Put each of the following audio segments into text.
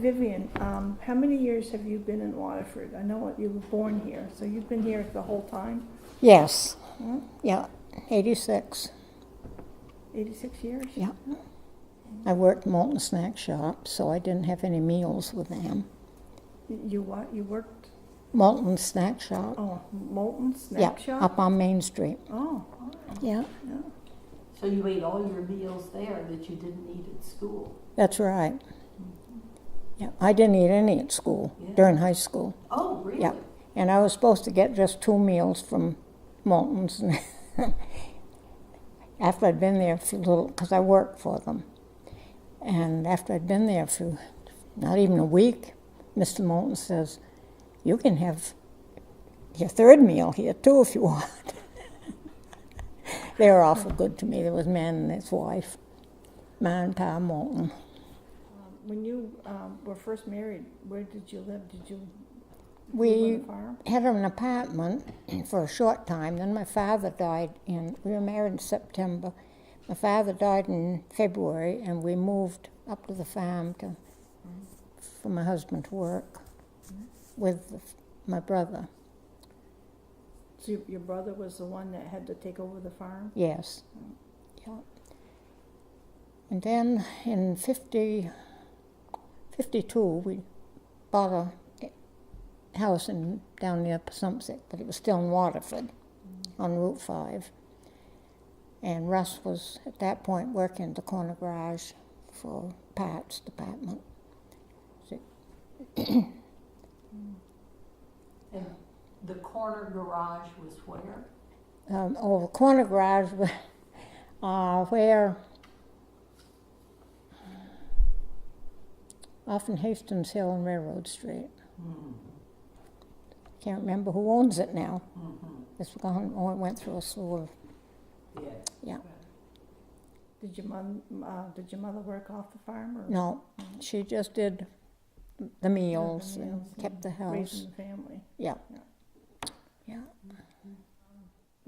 Vivian, how many years have you been in Waterford? I know you were born here, so you've been here the whole time? Yes. Hmm? Yeah. 86. 86 years? Yeah. I worked Moulton Snack Shop, so I didn't have any meals with them. You what? You worked? Moulton Snack Shop. Oh, Moultons Yeah, Snack Shop? up on Main Street. Oh, all right. Yeah, Yeah. So you ate all your meals there that you didn't eat at school? that's right. Yeah, I didn't eat any at school Yeah. during high school. Oh, really? Yeah, and I was supposed to get just 2 meals from Moulton's. After I'd been there for a little, because I worked for them. And after I'd been there for not even a week, Mr. Moulton says, "You can have your 3rd meal here too if you want." They were awful good to me. There was a man and his wife, Ma and Pa Moulton. When you were first married, where did you live? Did you live We on a farm? had an apartment for a short time. Then my father died we were married in September. My father died in February, and we moved up to the farm for my husband to work with my brother. So your brother was the one that had to take over the farm? Yes. Yeah. And then in 52, we bought a house down near Passumpsic, but it was still in Waterford on Route 5. And Russ was at that point working the corner garage for Pat's department. So, And the corner garage was where? the corner garage where off in Hastings Hill and Railroad Street. Can't remember who owns it now. It's gone. Oh, it went through a slew of. Yeah. Yeah. Did your mother work off the farm? Or No, she just did the meals and meals kept the house. raising the family? Yeah. Yeah. Yeah.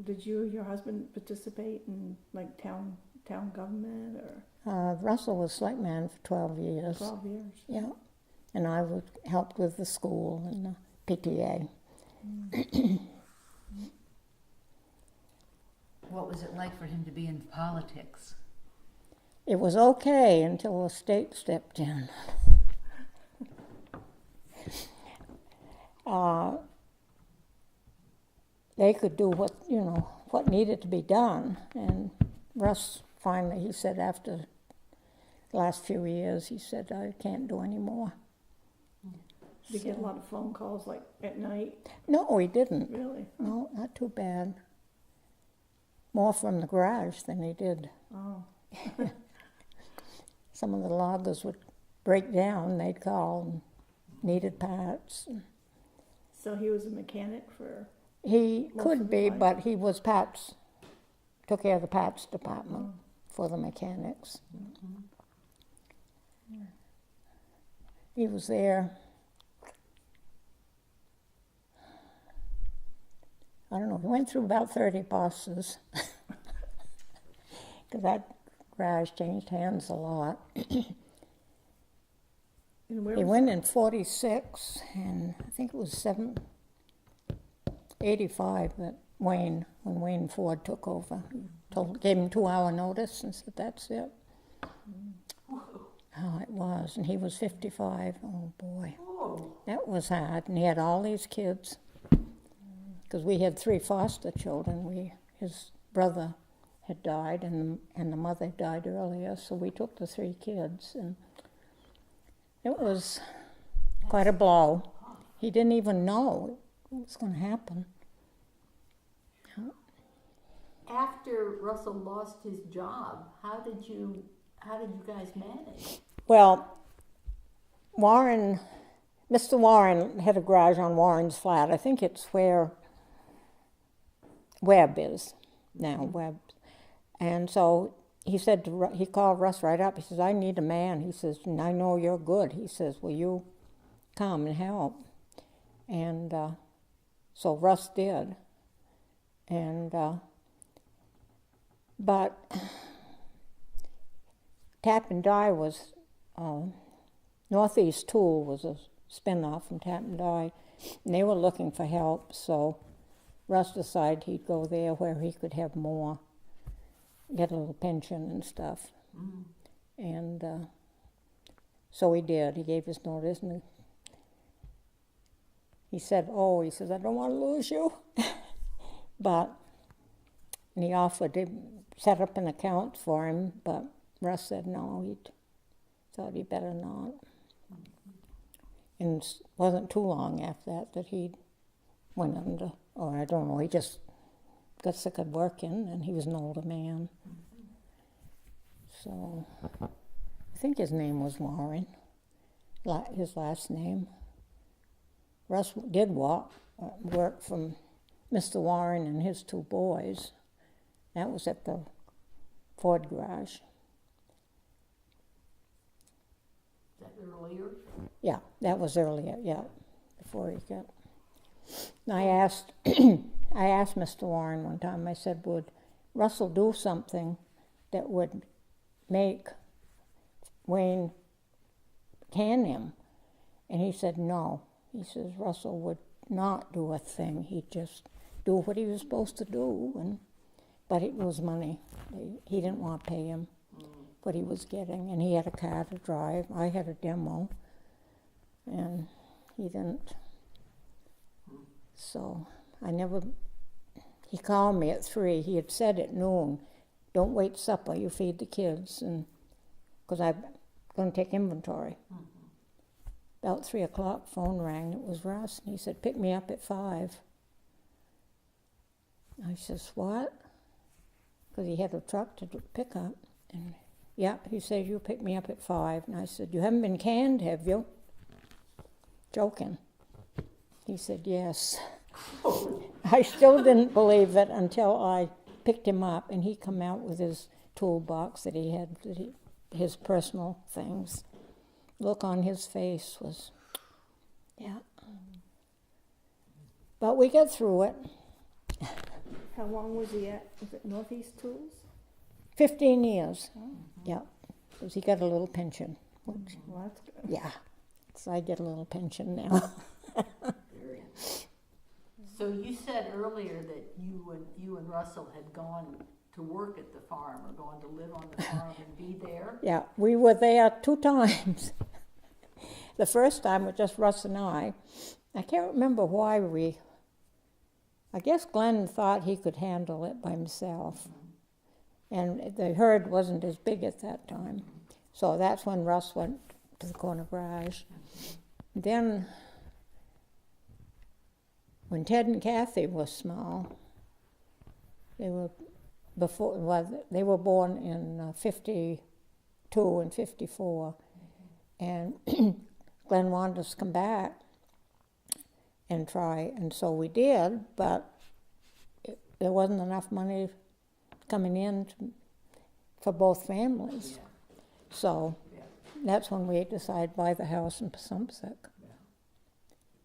Did you and your husband participate in like town government or Russell was selectman for 12 years. 12 years? Yeah. And I helped with the school and the PTA. What was it like for him to be in politics? It was okay until the state stepped in. They could do what needed to be done. And Russ finally, he said after the last few years, he said, "I can't do any more." Did you get a lot of phone calls like at night? No, he didn't. Really? No, not too bad. More from the garage than he did. Oh. Some of the loggers would break down, they'd call and needed parts. So he was a mechanic for. He Most could of be, his life? but he was took care of the parts department for the mechanics. He was there, I don't know, he went through about 30 bosses. Because that garage changed hands a lot. And where He was went in 46, and I think it was 85 that when Wayne Ford took over. Gave him 2-hour notice and said, "That's it." Oh, it was, and he was 55. Oh boy, that was hard. And he had all these kids, because we had 3 foster children. His brother had died, and the mother died earlier, so we took the 3 kids, and it was quite a blow. He didn't even know what was going to happen. After Russell lost his job, how did you guys manage? Well, Mr. Warren had a garage on Warren's Flat. I think it's where Webb is now, Webb. And so he called Russ right up. He says, "I need a man." He says, "And I know you're good." He says, "Will you come and help?" And so Russ did. And but Tap and Die was Northeast Tool was a spin-off from Tappan Dye, and they were looking for help, so Russ decided he'd go there where he could have more, get a little pension and stuff. And so he did. He gave his notice, and he said, he says, I don't want to lose you. And he offered to set up an account for him, but Russ said no, he thought he better not. And it wasn't too long after that he went under, or I don't know, he just got sick of working, and he was an older man. So I think his name was Warren, his last name. Russ did work from Mr. Warren and his two boys. That was at the Ford garage. Is that earlier? Yeah, that was earlier, yeah, before he got. And I asked Mr. Warren one time, I said, would Russell do something that would make Wayne can him? And he said no. He says Russell would not do a thing. He'd just do what he was supposed to do, but it was money. He didn't want to pay him what he was getting, and he had a car to drive. I had a demo, and he didn't. So he called me at 3. He had said at noon, don't wait supper, you feed the kids, and because I'm going to take inventory. About 3 o'clock, phone rang, it was Russ, and he said, pick me up at 5. I says, what? Because he had a truck to pick up. And yeah, he said, you pick me up at 5. And I said, you haven't been canned, have you? Joking. He said, yes. I still didn't believe it until I picked him up, and he come out with his toolbox that he had, his personal things. Look on his face was, yeah. But we got through it. How long was he at, was it Northeast Tools? 15 years, yeah, because he got a little pension. Which, Well, that's good. yeah, so I get a little pension now. So you said earlier that you and Russell had gone to work at the farm or gone to live on the farm and be there? Yeah, we were there 2 times. The first time was just Russ and I. I can't remember why I guess Glenn thought he could handle it by himself. And the herd wasn't as big at that time. So that's when Russ went to the corner garage. Then, when Ted and Kathy were small, they were born in 52 and 54. And Glenn wanted us to come back and try, and so we did, but there wasn't enough money coming in for both families. Yeah. So that's when we decided to buy the house in Passumpsic.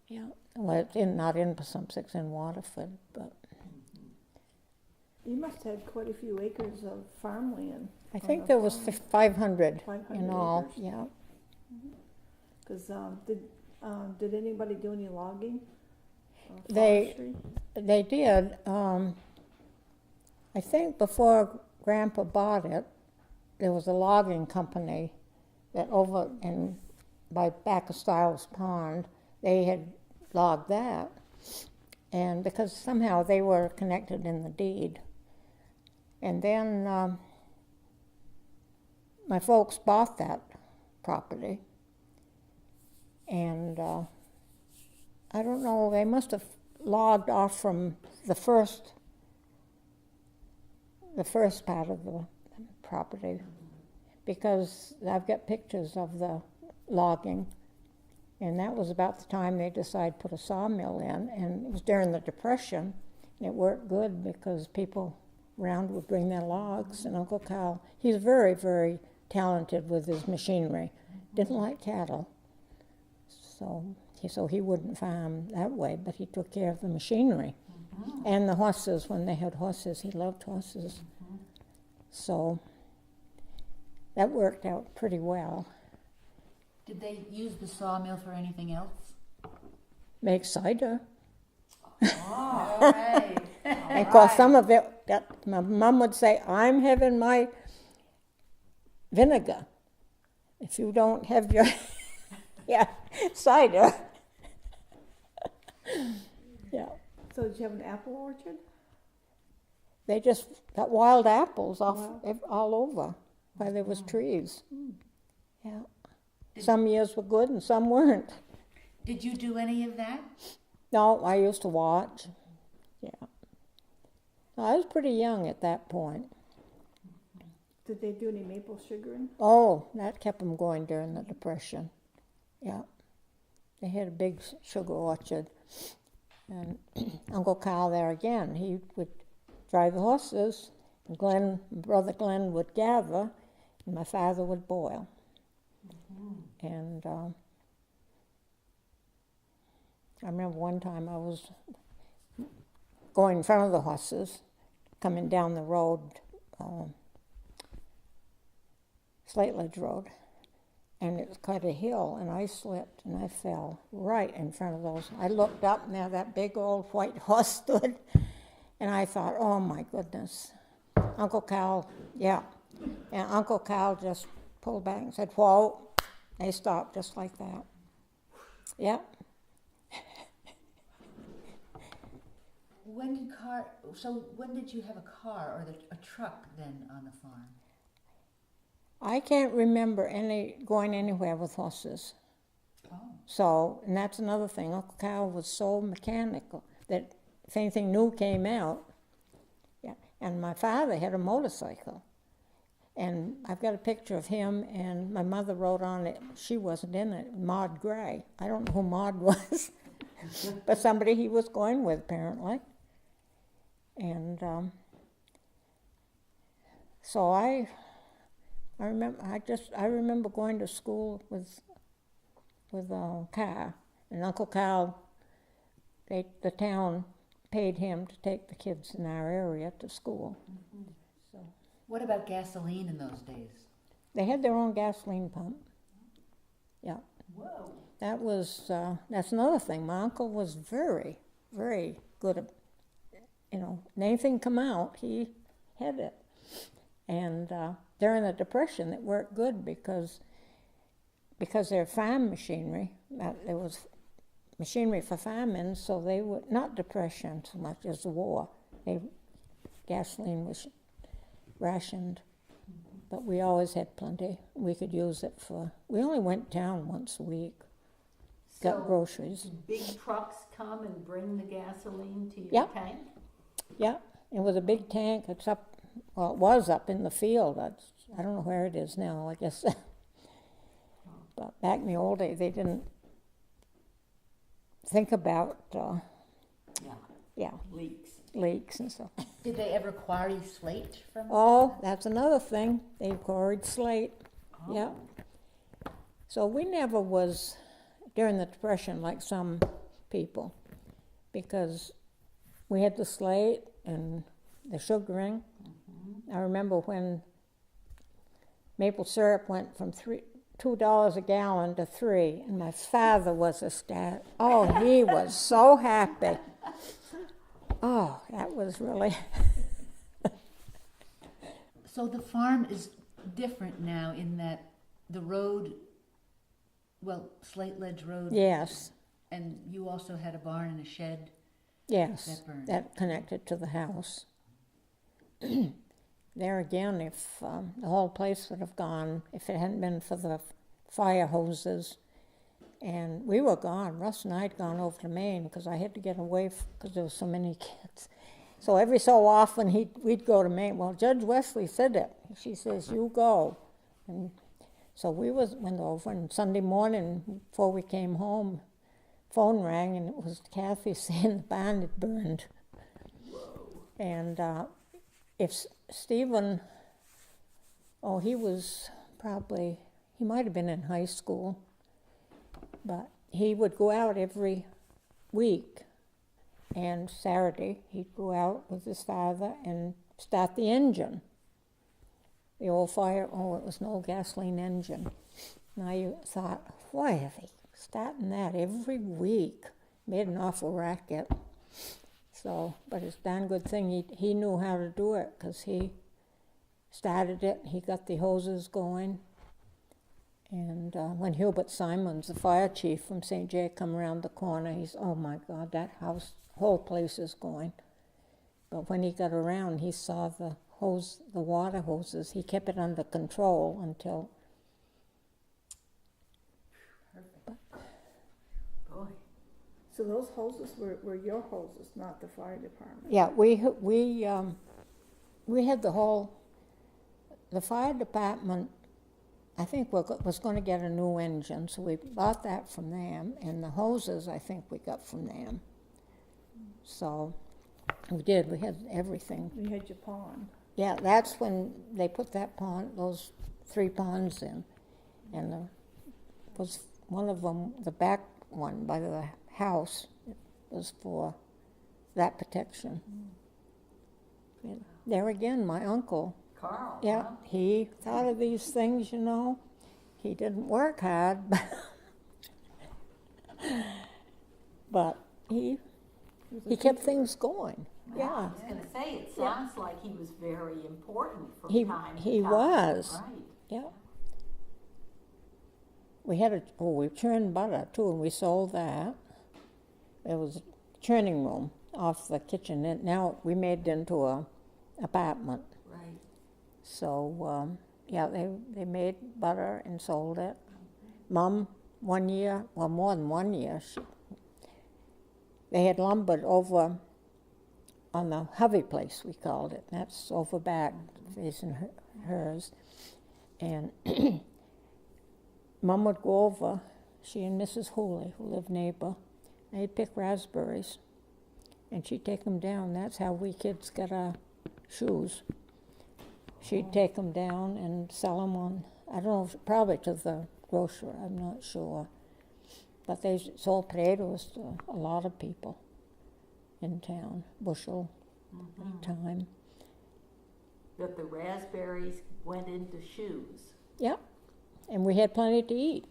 Yeah, well, it's not in Passumpsic, it's in Waterford, but You must have quite a few acres of farmland. I think there was 500 500 in all, acres. yeah. Because did anybody do any logging? They- Forestry? They did. I think before Grandpa bought it, there was a logging company that over by back of Stiles Pond, they had logged that. And because somehow they were connected in the deed. And then my folks bought that property. And I don't know, they must have logged off from the first part of the property, because I've got pictures of the logging, and that was about the time they decided to put a sawmill in, and it was during the Depression, and it worked good because people around would bring their logs, and Uncle Carl, he's very, very talented with his machinery, didn't like cattle, so he wouldn't farm that way, but he took care of the machinery. And the horses, when they had horses, he loved horses. So that worked out pretty well. Did they use the sawmill for anything else? Make cider. All right. And of course, some of it, that my mom would say, I'm having my vinegar. If you don't have your yeah, cider. Yeah. So did you have an apple orchard? They just got wild apples all over where there was trees. Yeah. Some years were good and some weren't. Did you do any of that? No, I used to watch. Yeah. I was pretty young at that point. Did they do any maple sugaring? Oh, that kept them going during the Depression. Yeah. They had a big sugar orchard. And Uncle Carl there again, he would drive the horses, and brother Glenn would gather, and my father would boil. And I remember one time I was going in front of the horses, coming down the road, Slate Ledge Road, and it was quite a hill, and I slipped and I fell right in front of those. I looked up, and there that big old white horse stood, and I thought, oh my goodness. Uncle Cal, yeah. And Uncle Cal just pulled back and said, whoa. They stopped just like that. Yeah. When did you have a car or a truck then on the farm? I can't remember going anywhere with horses. Oh. So, and that's another thing. Uncle Cal was so mechanical that if anything new came out, yeah. And my father had a motorcycle. And I've got a picture of him, and my mother wrote on it, she wasn't in it, Maud Gray. I don't know who Maud was, but somebody he was going with, apparently. And so I remember going to school with a car, and Uncle Cal, the town paid him to take the kids in our area to school. Mm-hmm. So, what about gasoline in those days? They had their own gasoline pump. Yeah. Whoa. That's another thing. My uncle was very, very good at, anything come out, he had it. And during the Depression, it worked good because their farm machinery, there was machinery for farming, so they were not Depression so much as the war. Gasoline was rationed, but we always had plenty. We could use it we only went down once a week, got groceries. Big trucks come and bring the gasoline to your Yep. tank? Yeah, it was a big tank. It was up in the field. I don't know where it is now, I guess. But back in the old days, they didn't think about leaks and stuff. Did they ever quarry slate from? Oh, that's another thing. They quarried slate. Oh. Yeah. So we never was during the Depression like some people, because we had the slate and the sugaring. I remember when maple syrup went from $2 a gallon to $3, and my father was ecstatic. Oh, he was so happy. Oh, that was really. So the farm is different now in that the road, Slate Ledge Road. Yes. And you also had a barn and a shed. Yes, burned. that connected to the house. There again, if the whole place would have gone, if it hadn't been for the fire hoses, and we were gone. Russ and I had gone over to Maine because I had to get away because there were so many kids. So every so often we'd go to Maine. Well, Judge Wesley said it. She says, you go. And so went over, and Sunday morning before we came home, phone rang, and it was Kathy saying the barn had burned. Whoa. And if Stephen, he might have been in high school, but he would go out every week, and Saturday he'd go out with his father and start the engine. The old fire, it was an old gasoline engine. Now you thought, why are they starting that every week? Made an awful racket. So, but it's a darn good thing he knew how to do it, because he started it, he got the hoses going. And when Hubert Simons, the fire chief from St. J, come around the corner, he's, oh my God, that whole place is going. But when he got around, he saw the water hoses. He kept it under control until. Boy. So those hoses were your hoses, not the fire department? Yeah, we had the fire department, I think was going to get a new engine, so we bought that from them, and the hoses I think we got from them. So we had everything. You had your pond. Yeah, that's when they put those 3 ponds in, and was one of them, the back one by the house, was for that protection. And there again, my uncle, Carl. yeah, Huh? he thought of these things, He didn't work hard, but he kept things going. Yeah. I was going to say, it sounds like he was very important from He time to he time. was. Right. Yeah. We had we churned butter too, and we sold that. It was a churning room off the kitchen, and now we made it into a apartment. Right. So yeah, they made butter and sold it. Mom, one year, well, more than 1 year, they had lumbered over on the Hovey place, we called it. That's over back, facing hers. And Mom would go over, she and Mrs. Hooley, who lived neighbor, they'd pick raspberries, and she'd take them down. That's how we kids got our shoes. She'd take them down and sell them on, I don't know, probably to the grocer, I'm not sure. But they sold potatoes to a lot of people in town, bushel at a time. But the raspberries went into shoes. Yep, and we had plenty to eat,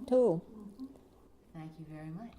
too. Thank you very much.